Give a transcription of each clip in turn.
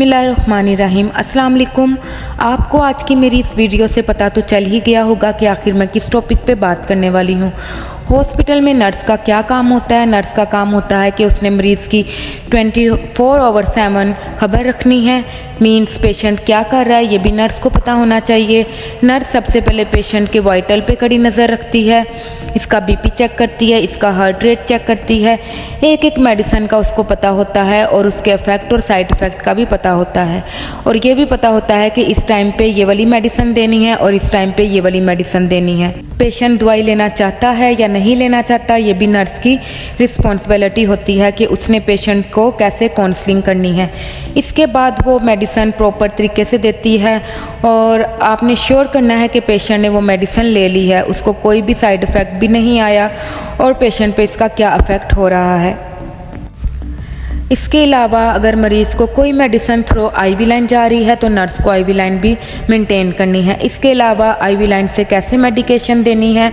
बिस्मिल्लाहिर्रहमानिर्रहीम। अस्सलाम वालेकुम। आपको आज की मेरी इस वीडियो से पता तो चल ही गया होगा कि आखिर मैं किस टॉपिक पे बात करने वाली हूँ। हॉस्पिटल में नर्स का क्या काम होता है। नर्स का काम होता है कि उसने मरीज़ की 24/7 खबर रखनी है। मीन्स पेशेंट क्या कर रहा है ये भी नर्स को पता होना चाहिए। नर्स सबसे पहले पेशेंट के वाइटल पे कड़ी नज़र रखती है, इसका बीपी चेक करती है, इसका हार्ट रेट चेक करती है। एक एक मेडिसिन का उसको पता होता है और उसके इफ़ेक्ट और साइड इफ़ेक्ट का भी पता होता है। और ये भी पता होता है कि इस टाइम पे ये वाली मेडिसिन देनी है और इस टाइम पे ये वाली मेडिसिन देनी है। पेशेंट दवाई लेना चाहता है या नहीं लेना चाहता ये भी नर्स की रिस्पॉन्सिबिलिटी होती है कि उसने पेशेंट को कैसे काउंसलिंग करनी है। इसके बाद वो मेडिसिन प्रॉपर तरीके से देती है और आपने श्योर करना है कि पेशेंट ने वो मेडिसिन ले ली है, उसको कोई भी साइड इफ़ेक्ट भी नहीं आया और पेशेंट पे इसका क्या इफ़ेक्ट हो रहा है। इसके अलावा अगर मरीज़ को कोई मेडिसिन थ्रू आईवी लाइन जा रही है तो नर्स को आईवी लाइन भी मेंटेन करनी है। इसके अलावा आईवी लाइन से कैसे मेडिकेशन देनी है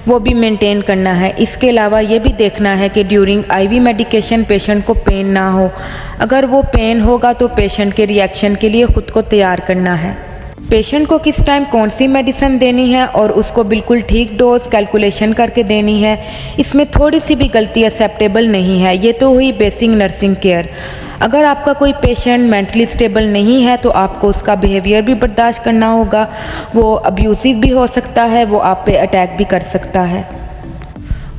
वो भी मेंटेन करना है। इसके अलावा ये भी देखना है कि ड्यूरिंग आईवी मेडिकेशन पेशेंट को पेन ना हो। अगर वो पेन होगा तो पेशेंट के रिएक्शन के लिए ख़ुद को तैयार करना है। पेशेंट को किस टाइम कौन सी मेडिसिन देनी है और उसको बिल्कुल ठीक डोज कैलकुलेशन करके देनी है। इसमें थोड़ी सी भी गलती एक्सेप्टेबल नहीं है। ये तो हुई बेसिक नर्सिंग केयर। अगर आपका कोई पेशेंट मेंटली स्टेबल नहीं है तो आपको उसका बिहेवियर भी बर्दाश्त करना होगा। वो अब्यूसिव भी हो सकता है, वो आप पे अटैक भी कर सकता है,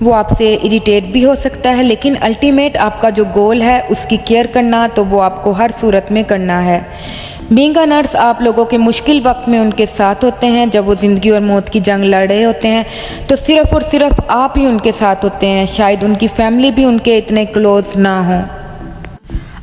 वो आपसे इरिटेट भी हो सकता है, लेकिन अल्टीमेट आपका जो गोल है उसकी केयर करना तो वो आपको हर सूरत में करना है। बीइंग अ नर्स आप लोगों के मुश्किल वक्त में उनके साथ होते हैं। जब वो ज़िंदगी और मौत की जंग लड़ रहे होते हैं तो सिर्फ़ और सिर्फ आप ही उनके साथ होते हैं। शायद उनकी फैमिली भी उनके इतने क्लोज ना हों।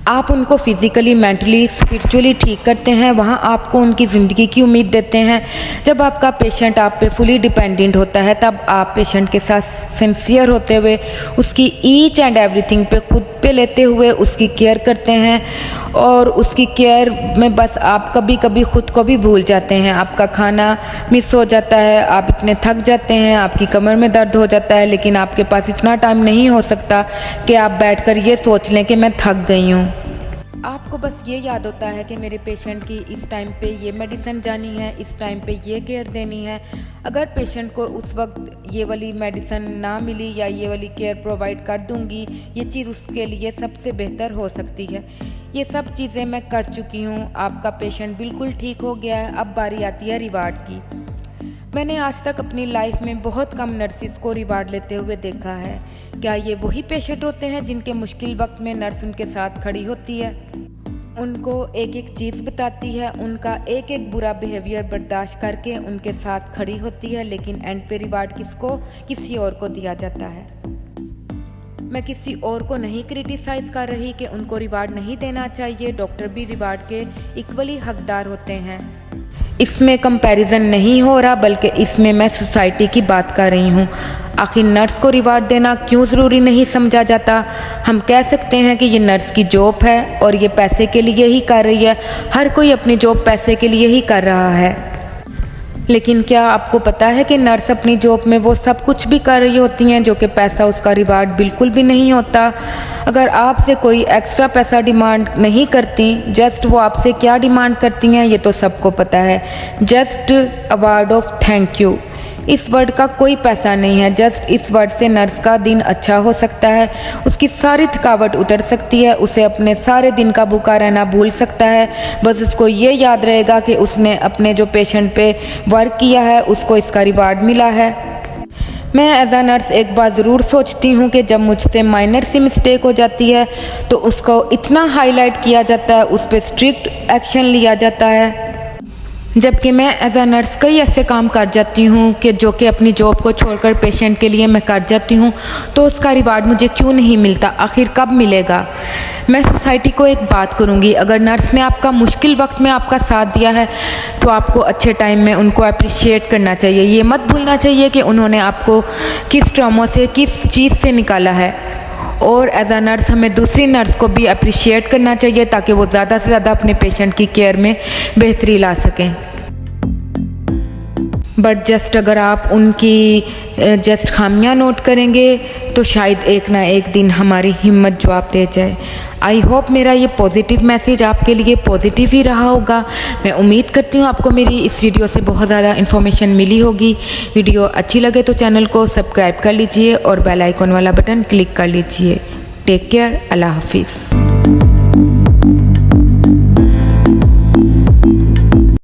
आप उनको फिज़िकली, मेंटली, स्पिरिचुअली ठीक करते हैं, वहाँ आपको उनकी ज़िंदगी की उम्मीद देते हैं। जब आपका पेशेंट आप पे फुली डिपेंडेंट होता है तब आप पेशेंट के साथ सिंसियर होते हुए उसकी ईच एंड एवरीथिंग पे खुद पे लेते हुए उसकी केयर करते हैं। और उसकी केयर में बस आप कभी कभी खुद को भी भूल जाते हैं। आपका खाना मिस हो जाता है, आप इतने थक जाते हैं, आपकी कमर में दर्द हो जाता है, लेकिन आपके पास इतना टाइम नहीं हो सकता कि आप बैठकर ये सोच लें कि मैं थक गई हूँ। आपको बस ये याद होता है कि मेरे पेशेंट की इस टाइम पे ये मेडिसिन जानी है, इस टाइम पे ये केयर देनी है। अगर पेशेंट को उस वक्त ये वाली मेडिसिन ना मिली या ये वाली केयर प्रोवाइड कर दूंगी, ये चीज़ उसके लिए सबसे बेहतर हो सकती है। ये सब चीज़ें मैं कर चुकी हूँ। आपका पेशेंट बिल्कुल ठीक हो गया है, अब बारी आती है रिवार्ड की। मैंने आज तक अपनी लाइफ में बहुत कम नर्सिस को रिवार्ड लेते हुए देखा है। क्या ये वही पेशेंट होते हैं जिनके मुश्किल वक्त में नर्स उनके साथ खड़ी होती है, उनको एक एक चीज़ बताती है, उनका एक एक बुरा बिहेवियर बर्दाश्त करके उनके साथ खड़ी होती है, लेकिन एंड पे रिवार्ड किसको, किसी और को दिया जाता है। मैं किसी और को नहीं क्रिटिसाइज़ कर रही कि उनको रिवार्ड नहीं देना चाहिए। डॉक्टर भी रिवार्ड के इक्वली हकदार होते हैं। इसमें कंपैरिजन नहीं हो रहा, बल्कि इसमें मैं सोसाइटी की बात कर रही हूँ। आखिर नर्स को रिवार्ड देना क्यों ज़रूरी नहीं समझा जाता। हम कह सकते हैं कि ये नर्स की जॉब है और ये पैसे के लिए ही कर रही है। हर कोई अपनी जॉब पैसे के लिए ही कर रहा है, लेकिन क्या आपको पता है कि नर्स अपनी जॉब में वो सब कुछ भी कर रही होती हैं जो कि पैसा उसका रिवार्ड बिल्कुल भी नहीं होता। अगर आपसे कोई एक्स्ट्रा पैसा डिमांड नहीं करती, जस्ट वो आपसे क्या डिमांड करती हैं ये तो सबको पता है। Just a word of thank you. इस वर्ड का कोई पैसा नहीं है। जस्ट इस वर्ड से नर्स का दिन अच्छा हो सकता है, उसकी सारी थकावट उतर सकती है, उसे अपने सारे दिन का भूखा रहना भूल सकता है। बस उसको ये याद रहेगा कि उसने अपने जो पेशेंट पे वर्क किया है उसको इसका रिवार्ड मिला है। मैं एज अ नर्स एक बात ज़रूर सोचती हूँ कि जब मुझसे माइनर सी मिस्टेक हो जाती है तो उसको इतना हाईलाइट किया जाता है, उस पर स्ट्रिक्ट एक्शन लिया जाता है, जबकि मैं एज अ नर्स कई ऐसे काम कर जाती हूँ कि जो कि अपनी जॉब को छोड़कर पेशेंट के लिए मैं कर जाती हूँ, तो उसका रिवार्ड मुझे क्यों नहीं मिलता, आखिर कब मिलेगा। मैं सोसाइटी को एक बात करूँगी, अगर नर्स ने आपका मुश्किल वक्त में आपका साथ दिया है तो आपको अच्छे टाइम में उनको अप्रिशिएट करना चाहिए। ये मत भूलना चाहिए कि उन्होंने आपको किस ट्रॉमा से, किस चीज़ से निकाला है। और एज अ नर्स हमें दूसरी नर्स को भी अप्रिशिएट करना चाहिए ताकि वो ज़्यादा से ज़्यादा अपने पेशेंट की केयर में बेहतरी ला सकें। बट जस्ट अगर आप उनकी जस्ट खामियां नोट करेंगे तो शायद एक ना एक दिन हमारी हिम्मत जवाब दे जाए। आई होप मेरा ये पॉजिटिव मैसेज आपके लिए पॉजिटिव ही रहा होगा। मैं उम्मीद करती हूँ आपको मेरी इस वीडियो से बहुत ज़्यादा इन्फॉर्मेशन मिली होगी। वीडियो अच्छी लगे तो चैनल को सब्सक्राइब कर लीजिए और बेल आइकॉन वाला बटन क्लिक कर लीजिए। टेक केयर, अल्लाह हाफिज़।